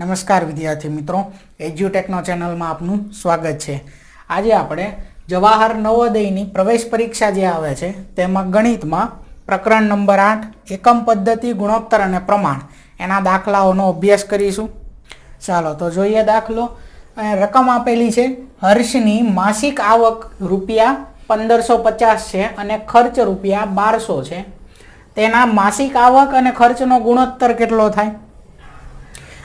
નમસ્કાર વિદ્યાર્થી મિત્રો, એજ્યુટેકનો ચેનલમાં આપનું સ્વાગત છે। આજે આપણે જવાહર નવોદયની પ્રવેશ પરીક્ષા જે આવે છે તેમાં ગણિતમાં પ્રકરણ નંબર 8 એકમ પદ્ધતિ ગુણોત્તર અને પ્રમાણ એના દાખલાઓનો અભ્યાસ કરીશું। ચાલો તો જોઈએ દાખલો। રકમ આપેલી છે, હર્ષની માસિક આવક રૂપિયા 1550 છે અને ખર્ચ રૂપિયા 1200 છે। તેના માસિક આવક અને ખર્ચનો ગુણોત્તર કેટલો થાય?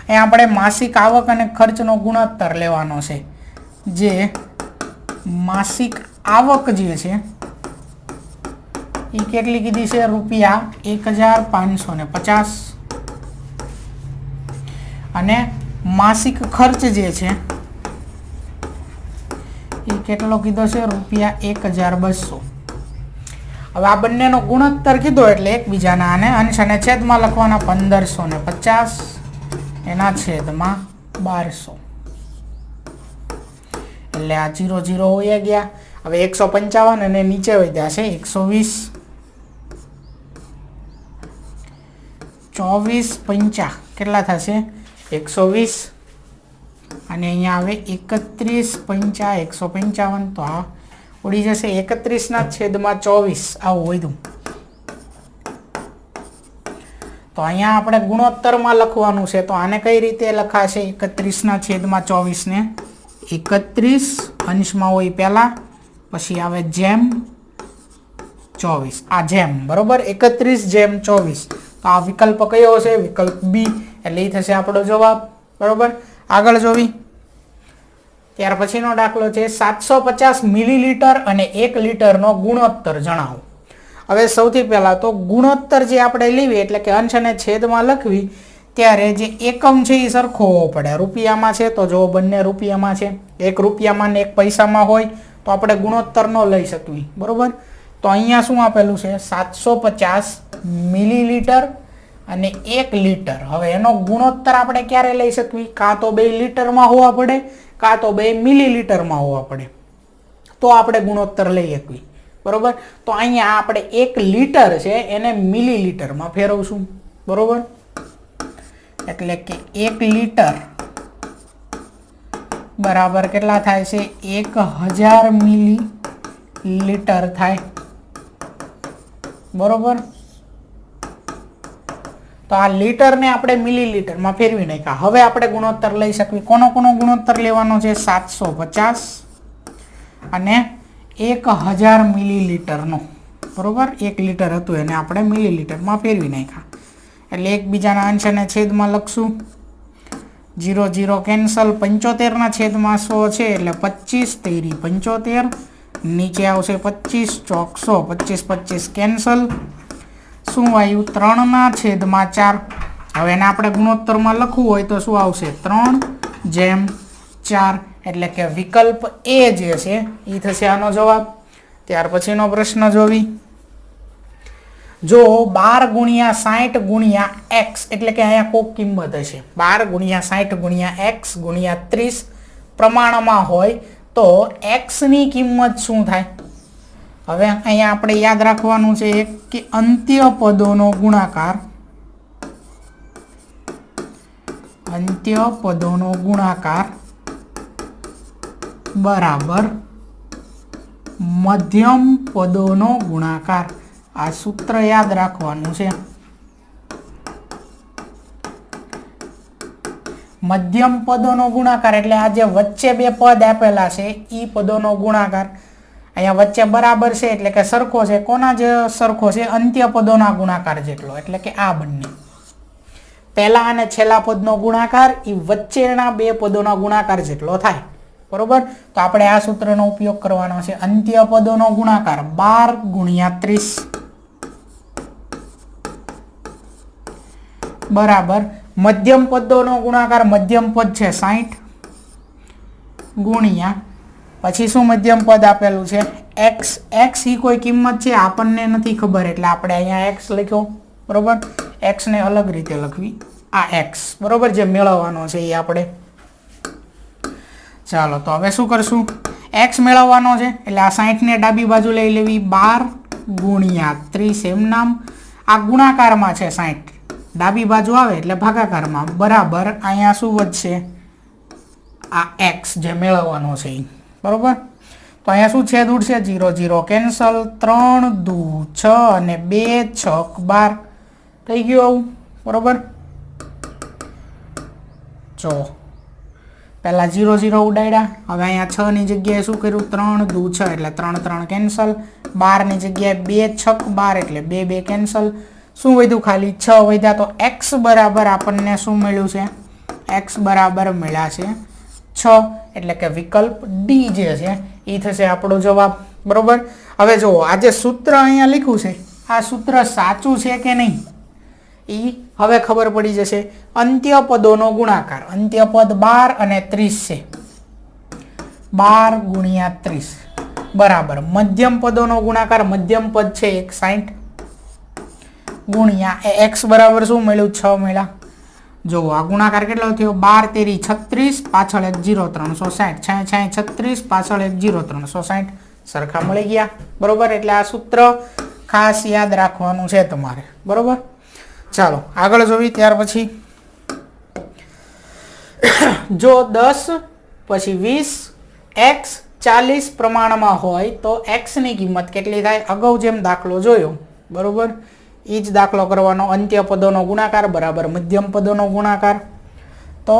અહીં આપણે માસિક આવક અને ખર્ચનો ગુણોત્તર લેવાનો છે। જે માસિક આવક જે છે એ કેટલી કીધી છે? રૂપિયા 1550 અને માસિક ખર્ચ જે છે એ કેટલો કીધો છે? રૂપિયા 1200। હવે આ બંનેનો ગુણોત્તર કીધો એટલે એકબીજાના આને અંશ અને છેદમાં લખવાના। 1550 એના છેદમાં 1200 એટલે આ 0 0 હોઈ ગયા। હવે 155 અને નીચે વધ્યા છે 120 24 50 કેટલા થશે? 120 અને અહીંયા આવે 31 50 155 તો આ ઉડી જશે 31 ના છેદમાં 24 આવું વધ્યું। તો અહીંયા આપણે ગુણોત્તરમાં લખવાનું છે, તો આને કઈ રીતે લખાશે? 31 ના છેદમાં 24 ને 31 અંશમાં હોય પહેલા, પછી આવે જેમ 24 આ જેમ, બરોબર? 31 જેમ 24 તો આ વિકલ્પ કયો હશે? વિકલ્પ બી, એટલે એ થશે આપણો જવાબ, બરોબર? આગળ જોવી ત્યાર પછીનો દાખલો છે 750 મિલીલીટર અને 1 લીટરનો ગુણોત્તર જણાવો। હવે સૌથી પહેલા તો ગુણોત્તર જે આપણે લેવી એટલે કે અંશ અને છેદમાં લખવી ત્યારે જે એકમ છે એ સરખો હોવો પડે। રૂપિયામાં છે તો જો બંને રૂપિયામાં છે, 1 રૂપિયામાં ને 1 પૈસામાં હોય તો આપણે ગુણોત્તર ન લઈ શકવી, બરોબર? તો અહીંયા શું આપેલું છે? 750 મિલીલીટર અને 1 લીટર। હવે એનો ગુણોત્તર આપણે ક્યારે લઈ શકવી? કાં તો 2 લીટરમાં હોવા પડે, કાં તો 2 મિલીલીટરમાં હોવા પડે, તો આપણે ગુણોત્તર લઈ શકવી, બરોબર? તો અહીંયા આપણે 1 લીટર છે એને મિલીલીટરમાં ફેરવશું, બરોબર? એટલે કે 1 લીટર બરાબર કેટલા થાય છે? 1000 મિલીલીટર થાય, બરોબર? તો આ લીટરને આપણે મિલીલીટરમાં ફેરવી નાખ્યા। હવે આપણે ગુણોત્તર લઈ શકવી। કોનો ગુણોત્તર લેવાનો છે? 750 અને 1000 મિલીલીટરનો, બરોબર? 1 લીટર હતું એને આપણે મિલીલીટરમાં ફેરવી નાખ્યા એટલે એકબીજાના અંશ અને છેદમાં લખશું। 0 0 કેન્સલ, 75 ના છેદમાં 100 છે એટલે 25 તેરી 75, નીચે આવશે 25 ચોક 100, 25 25 કેન્સલ, શું આવ્યું? 3 ના છેદમાં 4। હવે એને આપણે ગુણોત્તરમાં લખવું હોય તો શું આવશે? 3 જેમ 4 એટલે કે વિકલ્પ એ જે છે એ થશે આનો જવાબ। ત્યાર પછીનો પ્રશ્ન જોવી, જો 12 ગુણ્યા 60 ગુણ્યા x એટલે કે અહીંયા કોક કિંમત હશે 12 ગુણ્યા 60 ગુણ્યા x ગુણ્યા 30 પ્રમાણમાં હોય તો x ની કિંમત શું થાય? હવે અહીંયા આપણે યાદ રાખવાનું છે એક કે અંત્ય પદોનો ગુણાકાર, અંત્ય પદોનો ગુણાકાર બરાબર મધ્યમ પદોનો ગુણાકાર। આ સૂત્ર યાદ રાખવાનું છે। મધ્યમ પદોનો ગુણાકાર એટલે આ જે વચ્ચે બે પદ આપેલા છે એ પદોનો ગુણાકાર। અહીંયા વચ્ચે બરાબર છે એટલે કે સરખો છે। કોના જે સરખો છે? અંત્ય પદોના ગુણાકાર જેટલો, એટલે કે આ બંને પહેલા અને છેલ્લા પદનો ગુણાકાર એ વચ્ચેના બે પદોના ગુણાકાર જેટલો થાય, બરોબર? તો આપણે આ સૂત્રનો ઉપયોગ કરવાનો છે। અંત્ય પદોનો ગુણાકાર 12 ગુણ્યા 30 બરાબર મધ્યમ પદોનો ગુણાકાર, મધ્યમ પદ છે 60 ગુણ્યા પછી શું મધ્યમ પદ આપેલું છે? x। x એ કોઈ કિંમત છે આપણને નથી ખબર એટલે આપણે અહીંયા x લખ્યો, બરોબર? x ને અલગ રીતે લખવી, આ x, બરોબર? જે મેળવવાનો છે એ આપણે, ચાલો તો હવે શું કરશું? x મેળવવાનો છે એટલે આ 60 ને ડાબી બાજુ લઈ લેવી, 12 ગુણ્યા 30 એમ નામ, આ ગુણાકારમાં છે 60 ડાબી બાજુ આવે એટલે ભાગાકારમાં બરાબર અહીંયા શું વધશે આ x જે મેળવવાનો છે બરોબર તો અહીંયા શું છેદ ઉડશે 0 0 કેન્સલ 3 2 6 અને 2 6 12 થઈ ગયું આવું બરોબર જો પહેલા 0 0 ઉડાડ્યા હવે અહીંયા 6 ની જગ્યાએ શું કર્યું 3 2 6 એટલે 3 3 કેન્સલ 12 ની જગ્યાએ 2 6 12 એટલે 2 2 કેન્સલ શું વધ્યું ખાલી 6 વધ્યા તો x બરાબર આપણને શું મળ્યું છે x બરાબર મળ્યા છે 6 એટલે કે વિકલ્પ ડી જે છે એ થશે આપણો જવાબ બરોબર હવે જુઓ આ જે સૂત્ર અહીંયા લખ્યું છે આ સૂત્ર સાચું છે કે નહીં એ હવે ખબર પડી જશે અંત્ય પદોનો ગુણાકાર અંત્ય પદ 12 અને 30 છે 12 ગુણ્યા 30 બરાબર મધ્યમ પદોનો ગુણાકાર મધ્યમ પદ છે 160 ગુણ્યા x બરાબર શું મળ્યું 6 મળ્યા જો આ ગુણાકાર કેટલો થયો 12 તેરી 36 પાછળ 1 0 360 6 6 36 પાછળ 1 0 360 સરખા મળી ગયા બરોબર એટલે આ સૂત્ર ખાસ યાદ રાખવાનું છે તમારે બરોબર ચાલો આગળ જોવી ત્યાર પછી જો 10 પછી 20 x 40 પ્રમાણમાં હોય તો x ની કિંમત કેટલી થાય અગાઉ જેમ દાખલો જોયો બરોબર એ જ દાખલો કરવાનો અંત્ય પદોનો ગુણાકાર બરાબર મધ્યમ પદોનો ગુણાકાર તો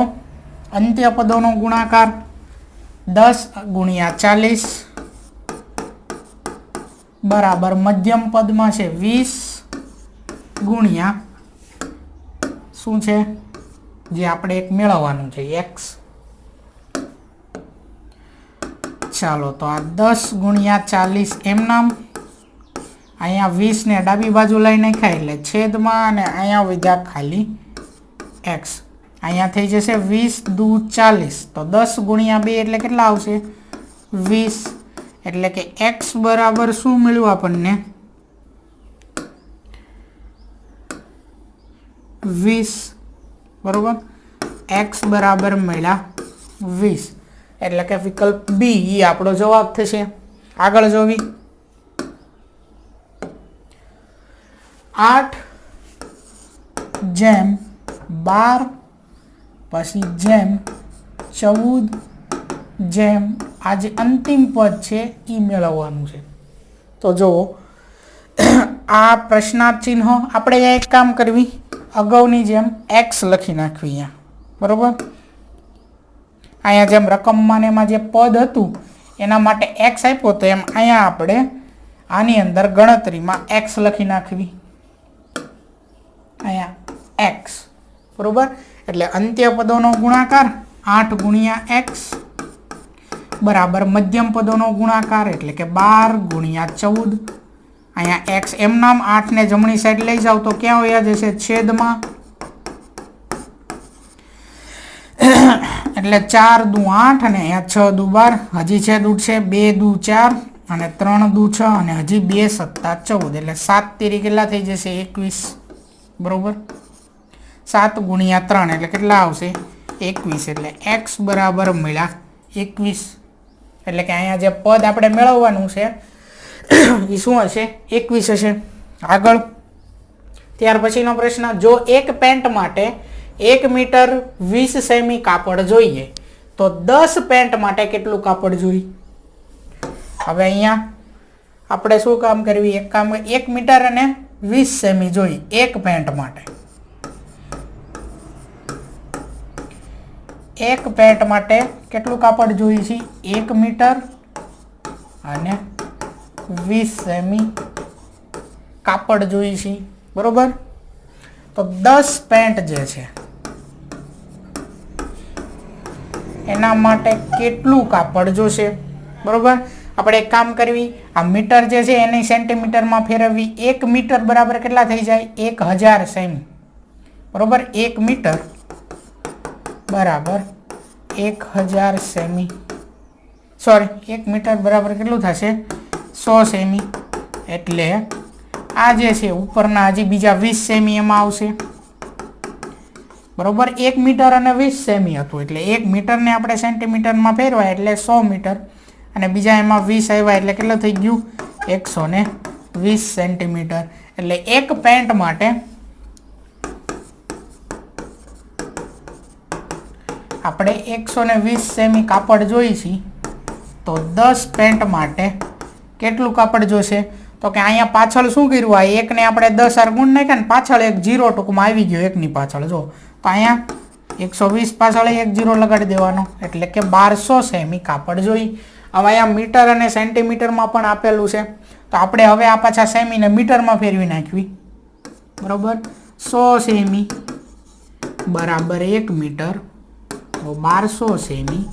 અંત્ય પદોનો ગુણાકાર 10 ગુણ્યા 40 બરાબર મધ્યમ પદમાં છે 20 ગુણ્યા શું છે જે આપણે એક મેળવવાનું છે x ચાલો તો આ 10 ગુણ્યા 40 એમ નામ અહીંયા 20 ને ડાબી બાજુ લઈ નાખાય એટલે છેદમાં અને અહીંયા વધ્યા ખાલી x અહીંયા થઈ જશે 20 દુ 40 તો 10 ગુણ્યા 2 એટલે કેટલા આવશે 20 એટલે કે x બરાબર શું મળ્યું આપણને 20 બરોબર x બરાબર મળ્યા 20 એટલે કે વિકલ્પ બી એ આપણો જવાબ થશે આગળ જોવી 8 જેમ 12 પછી જેમ 14 જેમ આ જે અંતિમ પદ છે એ મેળવવાનું છે તો જો આ પ્રશ્નાર્થ ચિહ્ન આપણે અહીંયા એક કામ કરવી અગાઉની જેમ x લખી નાખવી અહીંયા બરોબર અહીંયા જેમ રકમમાં ને એમાં જે પદ હતું એના માટે x આપ્યો તો એમ અહીંયા આપણે આની અંદર ગણતરીમાં x લખી નાખવી અહીંયા x બરોબર એટલે અંત્ય પદોનો ગુણાકાર 8 ગુણ્યા x બરાબર મધ્યમ પદોનો ગુણાકાર એટલે કે 12 ગુણ્યા 14 અહીંયા x એમ નામ 8 ને જમણી સાઈડ લઈ જાવ તો ક્યાં વયા જશે છેદમાં એટલે 4 દુ 8 અને અહીંયા 6 દુ 12 હજી છેદ ઉડશે 2 દુ 4 અને 3 દુ 6 અને હજી 2 સત્તા 14 એટલે 7 તેરી કેટલા થઈ જશે 21 બરોબર 7 ગુણ્યા 3 એટલે કેટલા આવશે 21 એટલે x બરાબર મળ્યા 21 એટલે કે અહીંયા જે પદ આપણે મેળવવાનું છે એ શું હશે 21 હશે આગળ ત્યાર પછીનો પ્રશ્ન જો એક પેન્ટ માટે 1 મીટર 20 સેમી કાપડ જોઈએ તો 10 પેન્ટ માટે કેટલું કાપડ જોઈએ હવે અહીંયા આપણે શું કામ કરવી એક કામ 1 મીટર અને 20 સેમી જોઈએ એક પેન્ટ માટે એક પેન્ટ માટે કેટલું કાપડ જોઈએ છે 1 મીટર અને 20 સેમી કાપડ જોઈએ છે બરોબર તો 10 પેન્ટ જે છે એના માટે કેટલું કાપડ જોશે બરોબર આપણે એક કામ કરવી આ મીટર જે છે એને સેન્ટીમીટરમાં ફેરવવી 1 મીટર બરાબર કેટલા થઈ જાય 1000 સેમી બરોબર 1 મીટર બરાબર 1000 સેમી સોરી 1 મીટર બરાબર કેટલું થશે 100 સેમી એટલે આ જે છે ઉપરના હજી બીજા 20 સેમી એમાં આવશે બરોબર 1 મીટર અને 20 સેમી હતું એટલે 1 મીટરને આપણે સેન્ટીમીટરમાં ફેરવાય એટલે 100 મીટર અને બીજા એમાં 20 આવ્યા એટલે કેટલું થઈ ગયું 120 સેન્ટીમીટર એટલે એક પેન્ટ માટે આપણે 120 સેમી કાપડ જોઈશી તો 10 પેન્ટ માટે કેટલું કાપડ જોશે? તો કે અહીંયા પાછળ શું કર્યું, આ એકને આપણે 10 આર ગુણ નાખ્યા ને પાછળ એક 0 ટૂંકમાં આવી ગયો એકની પાછળ. જો તો અહીંયા 120 પાછળ એક 0 લગાડી દેવાનો એટલે કે 1200 સેમી કાપડ જોઈ. હવે અહીંયા મીટર અને સેન્ટીમીટરમાં પણ આપેલું છે તો આપણે હવે આ પાછા સેમીને મીટરમાં ફેરવી નાખવી. બરાબર, 100 સેમી બરાબર 1 મીટર, તો 1200 સેમી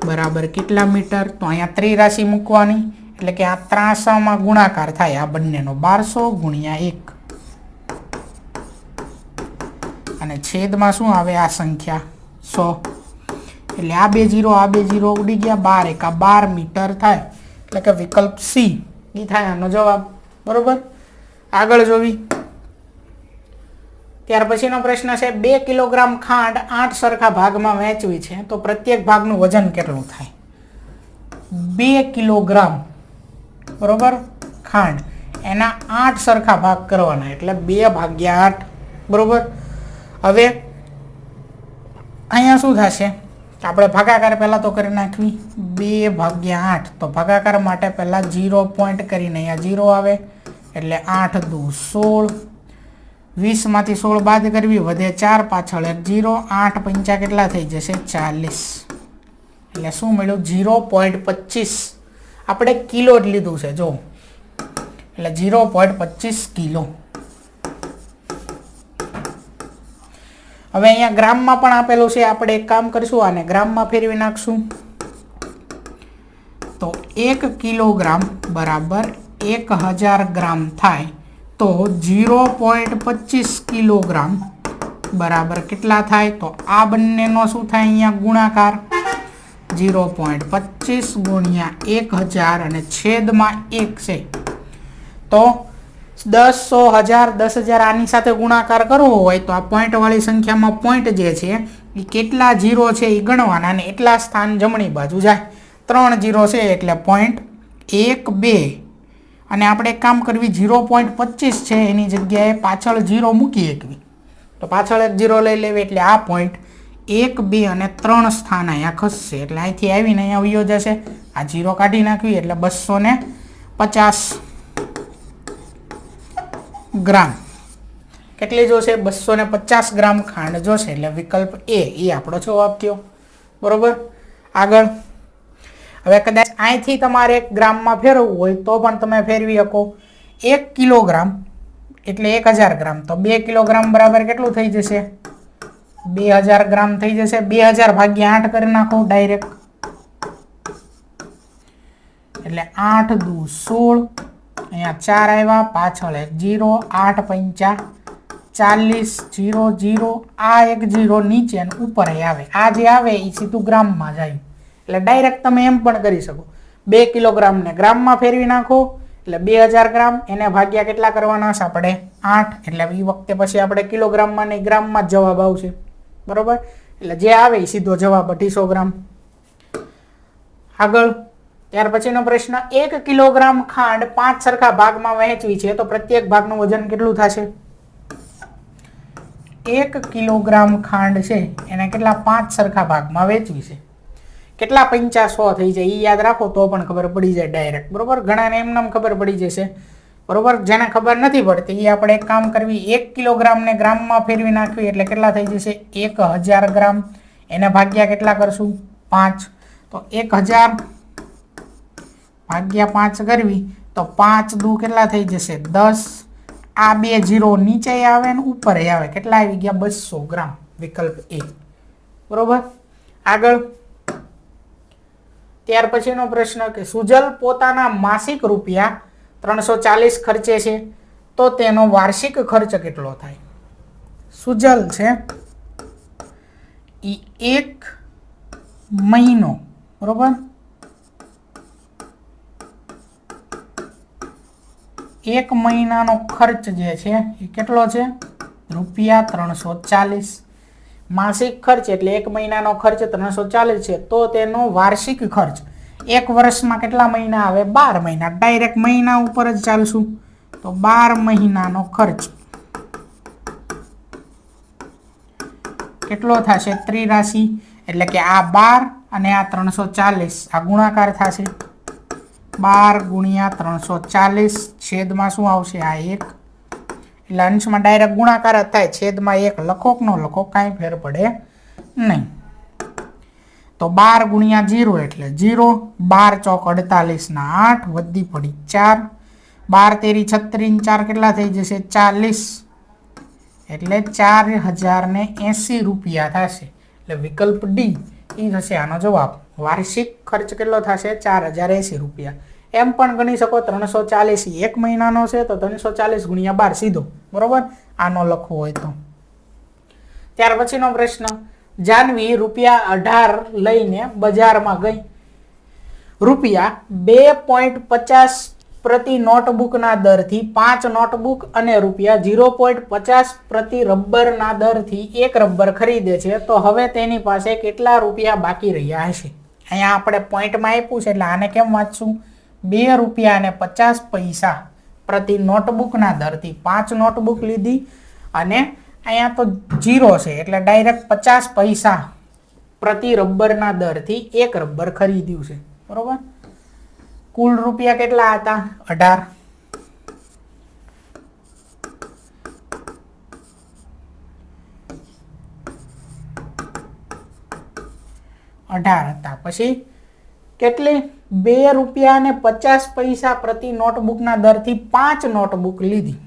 બરાબર કેટલા મીટર? તો અહીંયા ત્રિરાશિ મૂકવાની એટલે કે આ ત્રાંસામાં ગુણાકાર થાય આ બંનેનો, 1200 ગુણ્યા 1 અને છેદમાં શું આવે આ સંખ્યા 100. એટલે આ બે 0 ઉડી ગયા, 12 એકા 12 મીટર થાય એટલે કે વિકલ્પ સી એ થાય આનો જવાબ. બરોબર, આગળ જોવી. ત્યાર પછીનો પ્રશ્ન છે 2 કિલોગ્રામ ખાંડ 8 સરખા ભાગમાં વહેંચવી છે તો પ્રત્યેક ભાગનું વજન કેટલું થાય? 2 કિલોગ્રામ બરોબર ખાંડ, એના 8 સરખા ભાગ કરવાના એટલે 2 ભાગ્યા 8. બરોબર, હવે અહીંયા શું થશે? આપણે ભાગાકાર પહેલાં તો કરી નાખવી 2 ભાગ્યા 8. તો ભાગાકાર માટે પહેલાં 0 પોઈન્ટ કરીને અહીંયા 0 આવે એટલે 8 દુ 16, 20 માંથી 16 બાદ કરવી વધે 4, પાછળ એક 0, 8 પંચા કેટલા થઈ જશે? 40. એટલે શું મળ્યું? 0.25. આપણે કિલો જ લીધું છે જો, એટલે 0.25 કિલો. હવે અહીંયા ગ્રામમાં પણ આપેલું છે, આપણે એક કામ કરીશું આને ગ્રામમાં ફેરવી નાખશું. તો 1 કિલોગ્રામ બરાબર 1000 ગ્રામ થાય તો 0.25 કિલોગ્રામ બરાબર કેટલા થાય? તો આ બંનેનો શું થાય અહીંયા ગુણાકાર, 0.25 ગુણ્યા 1000 અને છેદમાં 1 છે. તો 10, 100, 1000, 10,000 આની સાથે ગુણાકાર કરવો હોય તો આ પોઈન્ટવાળી સંખ્યામાં પોઈન્ટ જે છે એ કેટલા 0 છે એ ગણવાના અને એટલા સ્થાન જમણી બાજુ જાય. 3 0 છે એટલે પોઈન્ટ 1, 2 અને આપણે એક કામ કરવી 0.25 છે એની જગ્યાએ પાછળ 0 મૂકી એકવી તો પાછળ એક 0 લઈ લેવી એટલે આ પોઈન્ટ 1, 2 અને 3 સ્થાન અહીંયા ખસશે એટલે અહીંથી આવીને અહીંયા વયો જશે. આ 0 કાઢી નાખવી એટલે 250 ગ્રામ કેટલી જોશે? 250 ગ્રામ ખાંડ જોશે એટલે વિકલ્પ એ આપણો જવાબ થયો. બરોબર, આગળ. હવે કદાચ અહીંથી તમારે 1 ગ્રામમાં ફેરવવું હોય તો પણ તમે ફેરવી શકો. 1 કિલોગ્રામ એટલે 1000 ગ્રામ, તો 2 કિલોગ્રામ બરાબર કેટલું થઈ જશે? 2000 ગ્રામ થઈ જશે. 2000 ભાગ્યા 8 કરી નાખો ડાયરેક્ટ એટલે 8 દુ 16, અહીંયા 4 આવ્યા, પાછળ એક 0, 8 પંચા 40, 0 0, આ એક 0 નીચે અને ઉપર આવે. આ જે આવે એ સીધું ગ્રામમાં જાય એટલે ડાયરેક્ટ તમે એમ પણ કરી શકો 2 કિલોગ્રામને ગ્રામમાં ફેરવી નાખો એટલે 2000 ગ્રામ, એને ભાગ્યા કેટલા કરવાના છે આપણે? 8. એટલે એ વખતે પછી આપણે કિલોગ્રામમાં નહીં ગ્રામમાં જ જવાબ આવશે. બરોબર, એટલે જે આવે એ સીધો જવાબ 250 ગ્રામ. આગળ. ત્યાર પછીનો પ્રશ્ન 1 કિલોગ્રામ ખાંડ 5 સરખા ભાગમાં વહેંચવી છે તો પ્રત્યેક ભાગનું વજન કેટલું થશે? 1 કિલોગ્રામ ખાંડ છે એને કેટલા 5 સરખા ભાગમાં વહેંચવી છે, કેટલા 50 થઈ જાય એ યાદ રાખો તો પણ ખબર પડી જાય ડાયરેક્ટ. બરોબર, ઘણાને એમનામ ખબર પડી જશે. બરોબર, જેને ખબર નથી પડતી એ આપણે એક કામ કરવી 1 કિલોગ્રામને ગ્રામમાં ફેરવી નાખવી એટલે કેટલા થઈ જશે? 1000 ગ્રામ. એને ભાગ્યા કેટલા કરશું? 5. તો 1000 ભાગ્યા 5 કરવી તો 5 દુ કેટલા થઈ જશે? 10. આ બે 0 નીચે આવે ને ઉપર આવે, કેટલા આવી ગયા? 200 ગ્રામ. વિકલ્પ એ. બરોબર, આગળ. ત્યાર પછીનો પ્રશ્ન કે સુજલ પોતાના માસિક રૂપિયા 340 ખર્ચે છે તો તેનો વાર્ષિક ખર્ચ કેટલો થાય? સુજલ છે એ 1 મહિનો, બરોબર, 1 મહિનાનો ખર્ચ જે છે એ કેટલો છે? રૂપિયા 340. માસિક ખર્ચ એટલે 1 મહિનાનો ખર્ચ 340 છે તો તેનો વાર્ષિક ખર્ચ 1 વર્ષમાં કેટલા મહિના આવે? 12 મહિના. ડાયરેક્ટ મહિના ઉપર જ ચાલશું તો 12 મહિનાનો ખર્ચ કેટલો થશે ત્રિરાશિ, એટલે કે આ 12 અને આ 340 આ ગુણાકાર થશે 12 ગુણ્યા 340 છેદમાં શું આવશે આ 1, એટલે અંશમાં ડાયરેક્ટ ગુણાકાર જ થાય, છેદમાં 1 લખો કે ન લખો કાંઈ ફેર પડે નહીં. તો 12 ગુણ્યા 0 એટલે 0, 12 ચોક 48 ના 8 વધી પડી 4, 12 તેરી 36 4 કેટલા થઈ જશે 40, એટલે 4080 રૂપિયા થશે. એટલે વિકલ્પ ડી એ થશે આનો જવાબ. વાર્ષિક ખર્ચ કેટલો થશે 4080 રૂપિયા. એમ પણ ગણી શકો 340 એક મહિનાનો છે તો 340 ગુણ્યા 12 સીધો, બરોબર, આનો લખવો હોય તો. ત્યાર પછીનો પ્રશ્ન, જાનવી રૂપિયા 18 લઈને બજારમાં ગઈ. રૂપિયા 2.50 પ્રતિ નોટબુકના દરથી 5 નોટબુક અને રૂપિયા 0.50 પ્રતિ રબરના દરથી 1 રબર ખરીદે છે, તો હવે તેની પાસે કેટલા રૂપિયા બાકી રહ્યા હશે? અહીંયા આપણે પોઈન્ટમાં આપ્યું છે એટલે આને કેમ વાંચશું? 2 રૂપિયા અને 50 પૈસા પ્રતિ નોટબુકના દરથી 5 નોટબુક લીધી અને અહીંયા તો 0 છે એટલે ડાયરેક્ટ 50 પૈસા પ્રતિ રબરના દરથી 1 રબર ખરીદ્યું છે, બરોબર. કુલ રૂપિયા કેટલા હતા 18, હતા. પછી કેટલી 2 રૂપિયા અને 50 પૈસા પ્રતિ નોટબુકના દરથી 5 નોટબુક લીધી,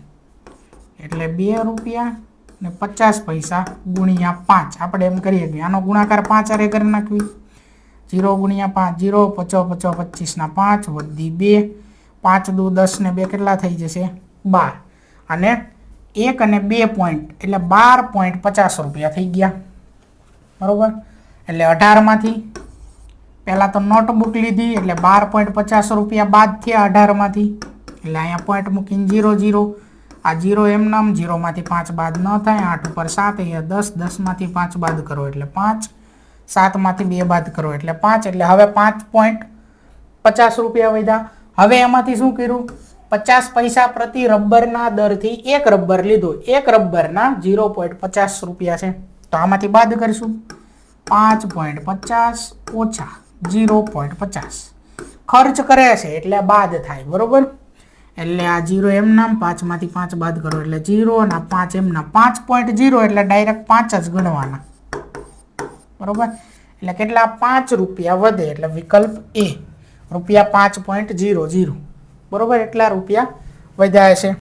એટલે 2 રૂપિયા ને 50 પૈસા ગુણ્યા 5 આપણે એમ કરીએ કે આનો ગુણાકાર 5 હારે કરી નાખવી. 0 ગુણ્યા 5 0, 50 50 25 ના 5 વધી 2, 5 દુ 10 ને 2 કેટલા થઈ જશે 12, અને 1 અને 2 પોઈન્ટ એટલે 12.50 રૂપિયા થઈ ગયા, બરોબર. એટલે 18 માંથી પહેલા તો નોટબુક લીધી એટલે 12.50 રૂપિયા બાદ થયા 18 માંથી, એટલે અહીંયા પોઈન્ટ મૂકીને 0 0, આ 0 એમ નામ, 0 માંથી 5 બાદ ન થાય, 8 ઉપર 7 અહીંયા 10, 10 માંથી 5 બાદ કરો એટલે 5, 7 માંથી 2 બાદ કરો એટલે 5, એટલે હવે 5.50 રૂપિયા વધ્યા. હવે એમાંથી શું કર્યું? 50 પૈસા પ્રતિ રબરના દરથી 1 રબર લીધું, 1 રબરના 0.50 રૂપિયા છે તો આમાંથી બાદ કરીશું. 5.50 ઓછા 0.50 ખર્ચ કરે છે એટલે બાદ થાય, બરોબર. એટલે આ 0 એમ નામ, 5 માંથી 5 બાદ કરો એટલે 0, અને 5 એમ નામ, 5.0 એટલે ડાયરેક્ટ 5 જ ગણવાના, બરોબર. એટલે કેટલા 5 રૂપિયા વધે, એટલે વિકલ્પ એ રૂપિયા 5.00, બરોબર. એટલા રૂપિયા વધ્યા છે.